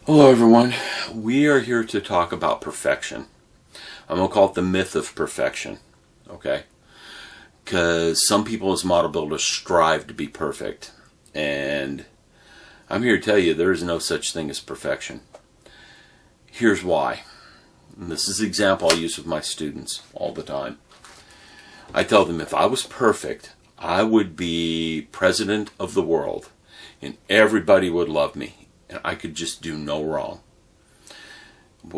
Hello everyone, we are here to talk about perfection. I'm going to call it the myth of perfection, okay? Because some people as model builders strive to be perfect, and I'm here to tell you there is no such thing as perfection. Here's why. And this is the example I use with my students all the time. I tell them if I was perfect, I would be president of the world, and everybody would love me, and I could just do no wrong.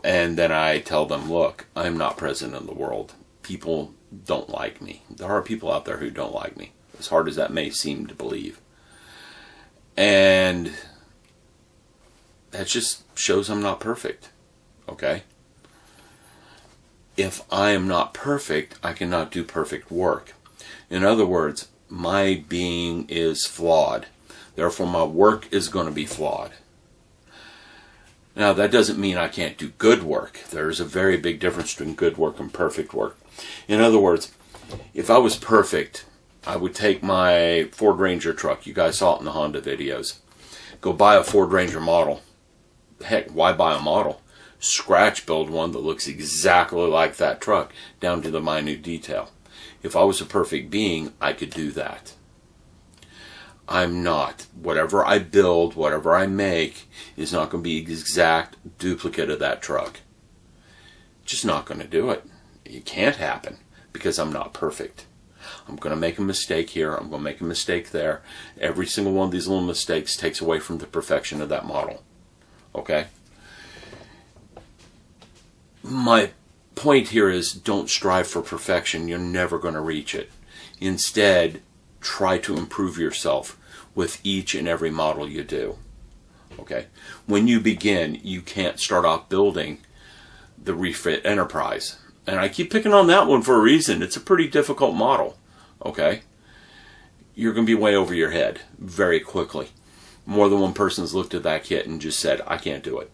And then I tell them, look, I'm not president of the world. People don't like me. There are people out there who don't like me, as hard as that may seem to believe. And that just shows I'm not perfect, okay? If I am not perfect, I cannot do perfect work. In other words, my being is flawed. Therefore, my work is going to be flawed. Now, that doesn't mean I can't do good work. There's a very big difference between good work and perfect work. In other words, if I was perfect, I would take my Ford Ranger truck. You guys saw it in the Honda videos. Go buy a Ford Ranger model. Heck, why buy a model? Scratch build one that looks exactly like that truck, down to the minute detail. If I was a perfect being, I could do that. I'm not. Whatever I build, whatever I make, is not going to be an exact duplicate of that truck. Just not going to do it. It can't happen because I'm not perfect. I'm going to make a mistake here. I'm going to make a mistake there. Every single one of these little mistakes takes away from the perfection of that model. Okay? My point here is don't strive for perfection. You're never going to reach it. Instead, try to improve yourself with each and every model you do. Okay? When you begin, you can't start off building the Refit Enterprise. And I keep picking on that one for a reason. It's a pretty difficult model. Okay? You're going to be way over your head very quickly. More than one person's looked at that kit and just said, I can't do it.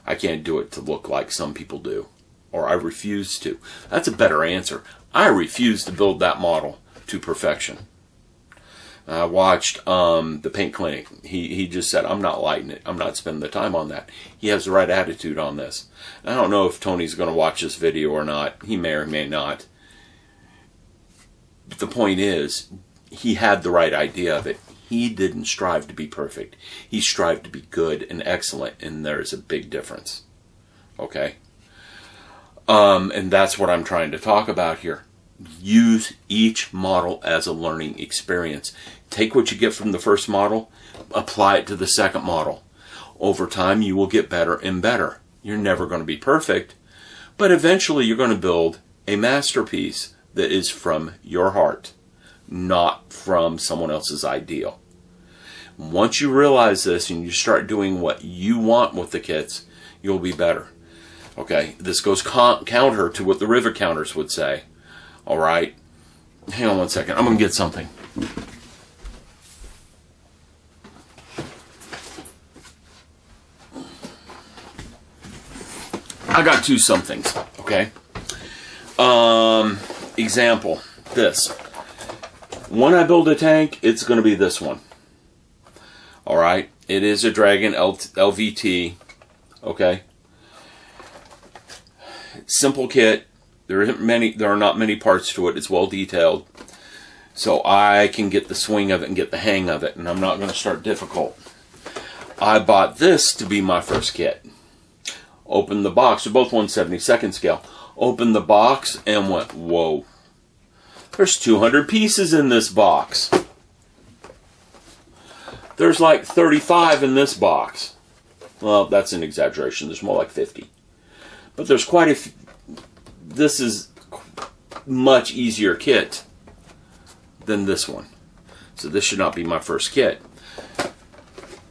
I can't do it to look like some people do. Or I refuse to. That's a better answer. I refuse to build that model to perfection. I watched the Paint Clinic. He just said, I'm not lighting it. I'm not spending the time on that. He has the right attitude on this. I don't know if Tony's going to watch this video or not. He may or may not. But the point is, he had the right idea of it. He didn't strive to be perfect. He strived to be good and excellent, and there's a big difference. Okay? And that's what I'm trying to talk about here. Use each model as a learning experience. Take what you get from the first model, apply it to the second model. Over time, you will get better and better. You're never going to be perfect, but eventually you're going to build a masterpiece that is from your heart, not from someone else's ideal. Once you realize this and you start doing what you want with the kits, you'll be better. Okay, this goes counter to what the rivet counters would say. All right, hang on one second. I'm going to get something. I got two somethings, okay? Example, this. When I build a tank, it's going to be this one. All right, it is a Dragon LVT, okay? Simple kit. There are not many parts to it. It's well detailed. So I can get the swing of it and get the hang of it, and I'm not going to start difficult. I bought this to be my first kit. Opened the box. They're both 1/72 scale. Opened the box and went, whoa. There's 200 pieces in this box. There's like 35 in this box. Well, that's an exaggeration. There's more like 50. But there's quite a few. This is much easier kit than this one. So this should not be my first kit.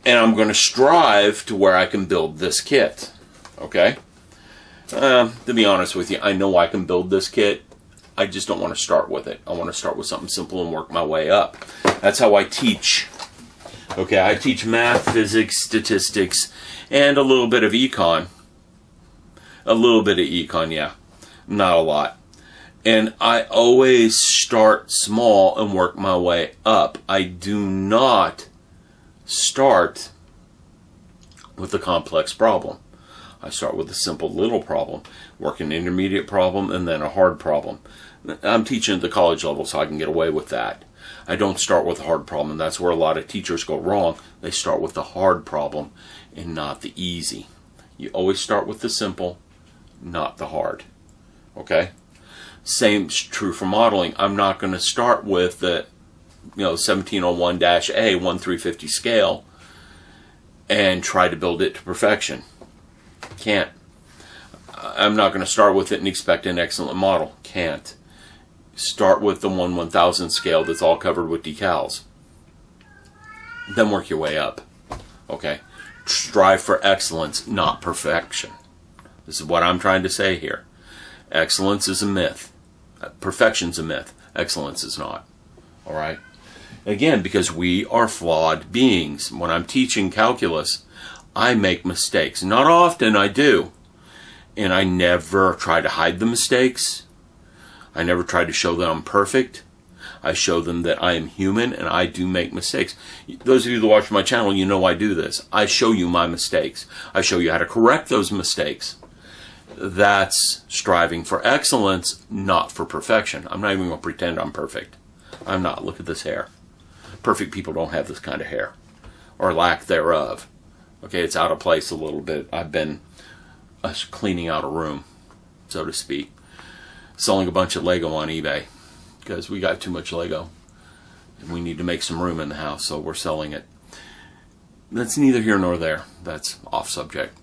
And I'm going to strive to where I can build this kit. Okay? To be honest with you, I know I can build this kit. I just don't want to start with it. I want to start with something simple and work my way up. That's how I teach. Okay, I teach math, physics, statistics, and a little bit of econ. A little bit of econ, yeah. Not a lot. And I always start small and work my way up. I do not start with a complex problem. I start with a simple little problem, work an intermediate problem, and then a hard problem. I'm teaching at the college level, so I can get away with that. I don't start with a hard problem. That's where a lot of teachers go wrong. They start with the hard problem and not the easy. You always start with the simple, not the hard. Okay? Same's true for modeling. I'm not going to start with the 1701-A 1350 scale and try to build it to perfection. Can't. I'm not going to start with it and expect an excellent model. Can't. Start with the 1/1000 scale that's all covered with decals. Then work your way up. Okay? Strive for excellence, not perfection. This is what I'm trying to say here. Excellence is a myth. Perfection's a myth. Excellence is not. Alright? Again, because we are flawed beings. When I'm teaching calculus, I make mistakes. Not often, I do. And I never try to hide the mistakes. I never try to show that I'm perfect. I show them that I am human and I do make mistakes. Those of you that watch my channel, you know I do this. I show you my mistakes. I show you how to correct those mistakes. That's striving for excellence, not for perfection. I'm not even going to pretend I'm perfect. I'm not. Look at this hair. Perfect people don't have this kind of hair, or lack thereof. Okay, it's out of place a little bit. I've been cleaning out a room, so to speak. Selling a bunch of Lego on eBay because we got too much Lego and we need to make some room in the house, so we're selling it. That's neither here nor there. That's off subject.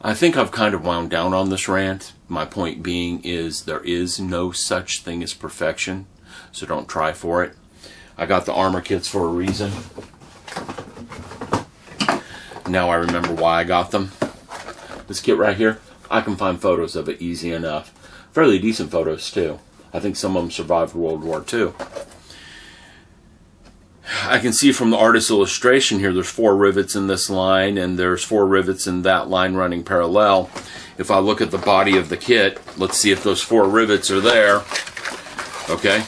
I think I've kind of wound down on this rant. My point being is there is no such thing as perfection, so don't try for it. I got the armor kits for a reason. Now I remember why I got them. This kit right here, I can find photos of it easy enough. Fairly decent photos too. I think some of them survived World War II. I can see from the artist's illustration here, there's 4 rivets in this line, and there's 4 rivets in that line running parallel. If I look at the body of the kit, let's see if those 4 rivets are there. Okay.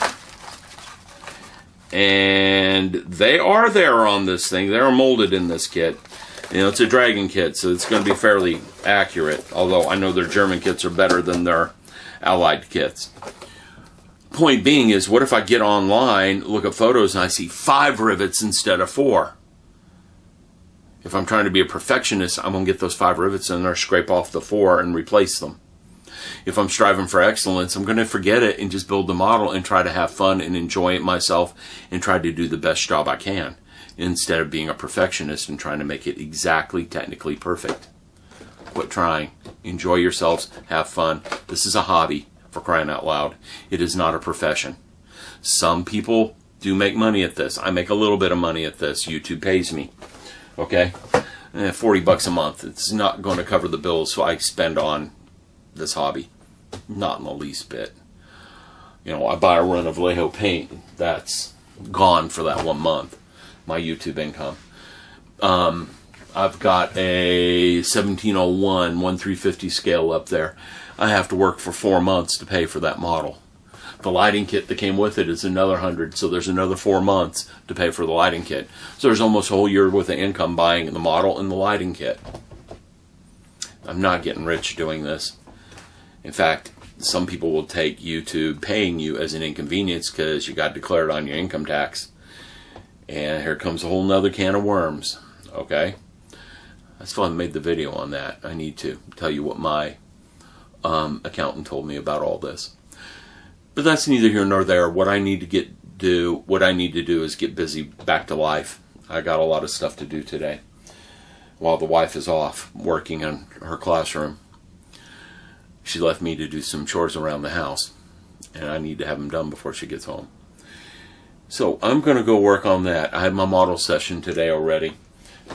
And they are there on this thing. They are molded in this kit. It's a Dragon kit, so it's going to be fairly accurate. Although I know their German kits are better than their Allied kits. Point being is, what if I get online, look at photos, and I see 5 rivets instead of 4? If I'm trying to be a perfectionist, I'm going to get those 5 rivets in there, scrape off the 4, and replace them. If I'm striving for excellence, I'm going to forget it and just build the model and try to have fun and enjoy it myself and try to do the best job I can, instead of being a perfectionist and trying to make it exactly technically perfect. Quit trying. Enjoy yourselves. Have fun. This is a hobby, for crying out loud. It is not a profession. Some people do make money at this. I make a little bit of money at this. YouTube pays me. Okay? $40 a month. It's not going to cover the bills so I spend on this hobby. Not in the least bit. I buy a run of Vallejo paint. That's gone for that 1 month. My YouTube income. I've got a 1701 1350 scale up there. I have to work for 4 months to pay for that model. The lighting kit that came with it is another 100, so there's another 4 months to pay for the lighting kit. So there's almost a whole year worth of income buying the model and the lighting kit. I'm not getting rich doing this. In fact, some people will take YouTube paying you as an inconvenience because you got declared on your income tax. And here comes a whole nother can of worms. Okay? I still haven't made the video on that. I need to tell you what my accountant told me about all this. But that's neither here nor there. What I need to do is get busy back to life. I got a lot of stuff to do today while the wife is off working in her classroom. She left me to do some chores around the house, and I need to have them done before she gets home. So I'm going to go work on that. I had my model session today already.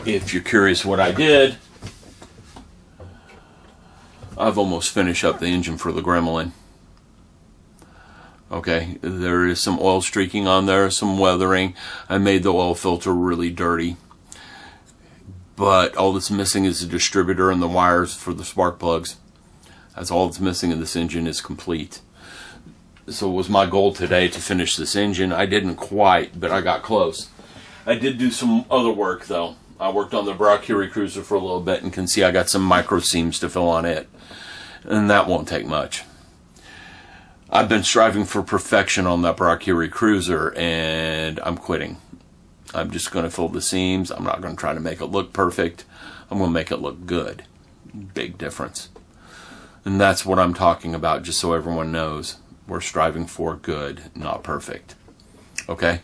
If you're curious what I did, I've almost finished up the engine for the Gremlin. Okay, there is some oil streaking on there, some weathering. I made the oil filter really dirty. But all that's missing is the distributor and the wires for the spark plugs. That's all that's missing, and this engine is complete. So it was my goal today to finish this engine. I didn't quite, but I got close. I did do some other work though. I worked on the Brocuri Cruiser for a little bit and can see I got some micro seams to fill on it. And that won't take much. I've been striving for perfection on that Brocuri Cruiser, and I'm quitting. I'm just going to fill the seams. I'm not going to try to make it look perfect. I'm going to make it look good. Big difference. And that's what I'm talking about, just so everyone knows. We're striving for good, not perfect. Okay?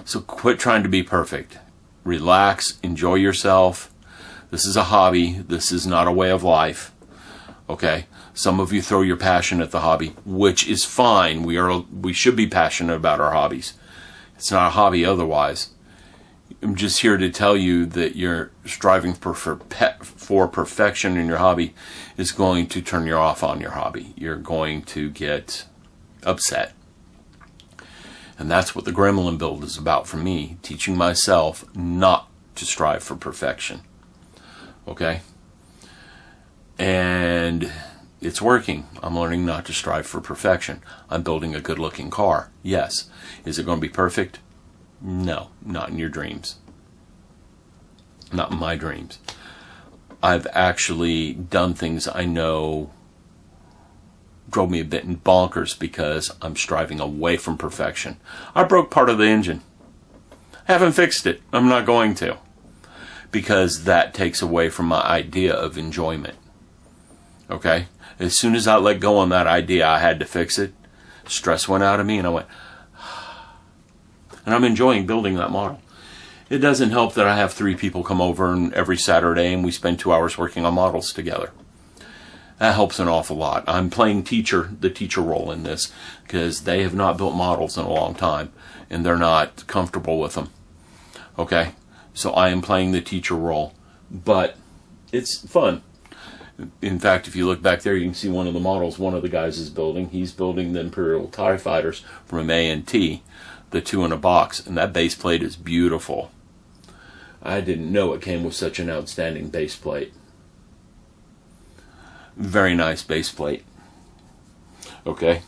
So quit trying to be perfect. Relax, enjoy yourself. This is a hobby. This is not a way of life. Okay? Some of you throw your passion at the hobby, which is fine. We should be passionate about our hobbies. It's not a hobby otherwise. I'm just here to tell you that you're striving for perfection in your hobby is going to turn you off on your hobby. You're going to get upset. And that's what the Gremlin build is about for me, teaching myself not to strive for perfection. Okay? And it's working. I'm learning not to strive for perfection. I'm building a good-looking car. Yes. Is it going to be perfect? No, not in your dreams. Not in my dreams. I've actually done things I know drove me a bit bonkers because I'm striving away from perfection. I broke part of the engine. Haven't fixed it. I'm not going to. Because that takes away from my idea of enjoyment. Okay? As soon as I let go on that idea I had to fix it, stress went out of me and I went, and I'm enjoying building that model. It doesn't help that I have 3 people come over every Saturday and we spend 2 hours working on models together. That helps an awful lot. I'm playing the teacher role in this because they have not built models in a long time and they're not comfortable with them. Okay? So I am playing the teacher role, but it's fun. In fact, if you look back there, you can see one of the models one of the guys is building. He's building the Imperial TIE Fighters from A&T, the 2 in a box, and that base plate is beautiful. I didn't know it came with such an outstanding base plate. Very nice base plate. Okay?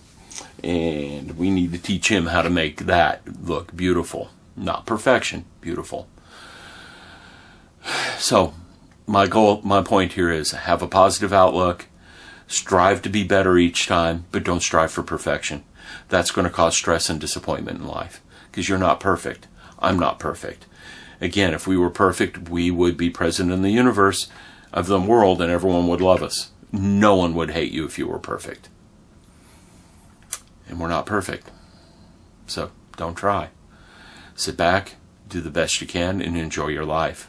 And we need to teach him how to make that look beautiful. Not perfection, beautiful. So, my point here is have a positive outlook, strive to be better each time, but don't strive for perfection. That's going to cause stress and disappointment in life because you're not perfect. I'm not perfect. Again, if we were perfect, we would be president in the universe of the world and everyone would love us. No one would hate you if you were perfect. And we're not perfect. So don't try. Sit back, do the best you can, and enjoy your life.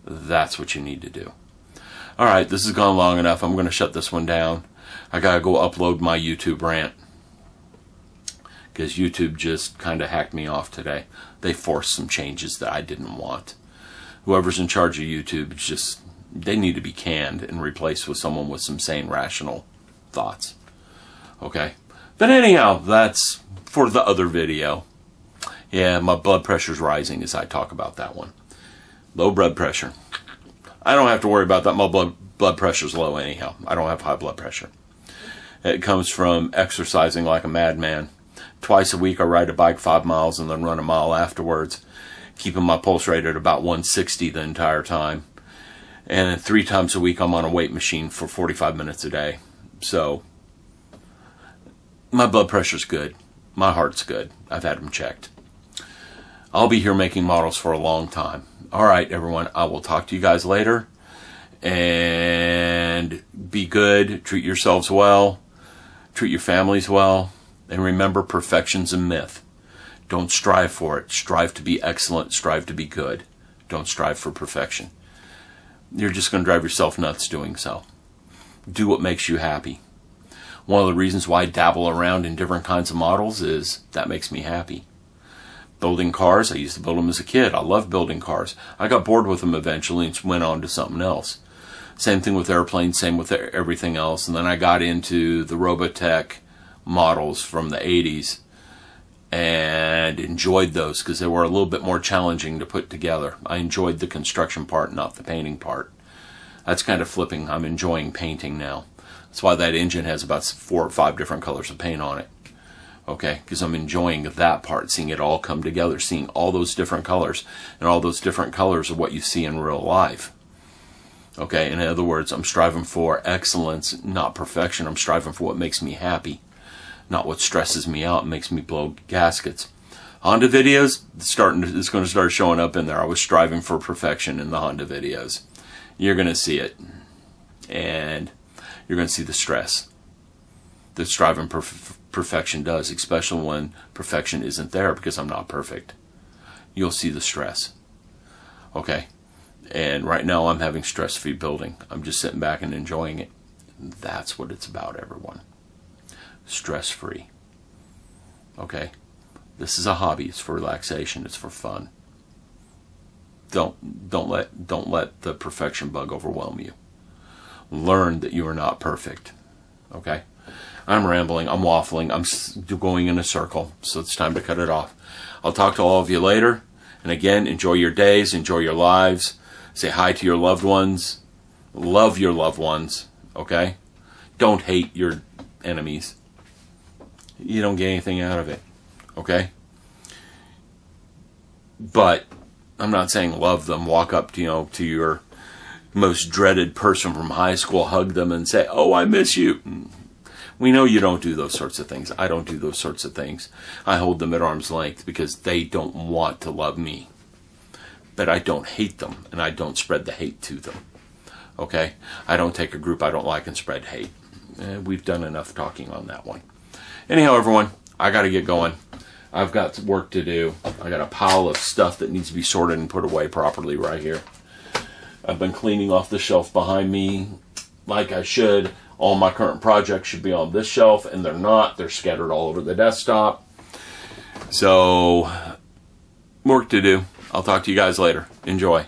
That's what you need to do. Alright, this has gone long enough. I'm going to shut this one down. I got to go upload my YouTube rant. Because YouTube just kind of hacked me off today. They forced some changes that I didn't want. Whoever's in charge of YouTube, they need to be canned and replaced with someone with some sane, rational thoughts. Okay? But anyhow, that's for the other video. Yeah, my blood pressure's rising as I talk about that one. Low blood pressure. I don't have to worry about that. My blood pressure's low anyhow. I don't have high blood pressure. It comes from exercising like a madman. Twice a week I ride a bike 5 miles and then run a mile afterwards, keeping my pulse rate at about 160 the entire time. And then 3 times a week I'm on a weight machine for 45 minutes a day. So my blood pressure's good. My heart's good. I've had them checked. I'll be here making models for a long time. Alright, everyone. I will talk to you guys later. And be good. Treat yourselves well. Treat your families well. And remember, perfection's a myth. Don't strive for it. Strive to be excellent. Strive to be good. Don't strive for perfection. You're just going to drive yourself nuts doing so. Do what makes you happy. One of the reasons why I dabble around in different kinds of models is that makes me happy. Building cars, I used to build them as a kid. I love building cars. I got bored with them eventually and went on to something else. Same thing with airplanes, same with everything else. And then I got into the Robotech models from the 80s and enjoyed those because they were a little bit more challenging to put together. I enjoyed the construction part, not the painting part. That's kind of flipping. I'm enjoying painting now. That's why that engine has about 4 or 5 different colors of paint on it. Okay, because I'm enjoying that part, seeing it all come together, seeing all those different colors, and all those different colors are what you see in real life. Okay, in other words, I'm striving for excellence, not perfection. I'm striving for what makes me happy, not what stresses me out and makes me blow gaskets. Honda videos, it's going to start showing up in there. I was striving for perfection in the Honda videos. You're going to see it, and you're going to see the stress that striving perfection does, especially when perfection isn't there because I'm not perfect. You'll see the stress. Okay? And right now I'm having stress-free building. I'm just sitting back and enjoying it. That's what it's about, everyone. Stress-free. Okay? This is a hobby. It's for relaxation. It's for fun. Don't let the perfection bug overwhelm you. Learn that you are not perfect. Okay? I'm rambling. I'm waffling. I'm going in a circle. So it's time to cut it off. I'll talk to all of you later. And again, enjoy your days. Enjoy your lives. Say hi to your loved ones. Love your loved ones. Okay? Don't hate your enemies. You don't get anything out of it. Okay? But I'm not saying love them. Walk up to, to your most dreaded person from high school, hug them and say, "Oh, I miss you." We know you don't do those sorts of things. I don't do those sorts of things. I hold them at arm's length because they don't want to love me. But I don't hate them, and I don't spread the hate to them. Okay? I don't take a group I don't like and spread hate. We've done enough talking on that one. Anyhow, everyone, I got to get going. I've got work to do. I got a pile of stuff that needs to be sorted and put away properly right here. I've been cleaning off the shelf behind me like I should. All my current projects should be on this shelf, and they're not. They're scattered all over the desktop. So, work to do. I'll talk to you guys later. Enjoy.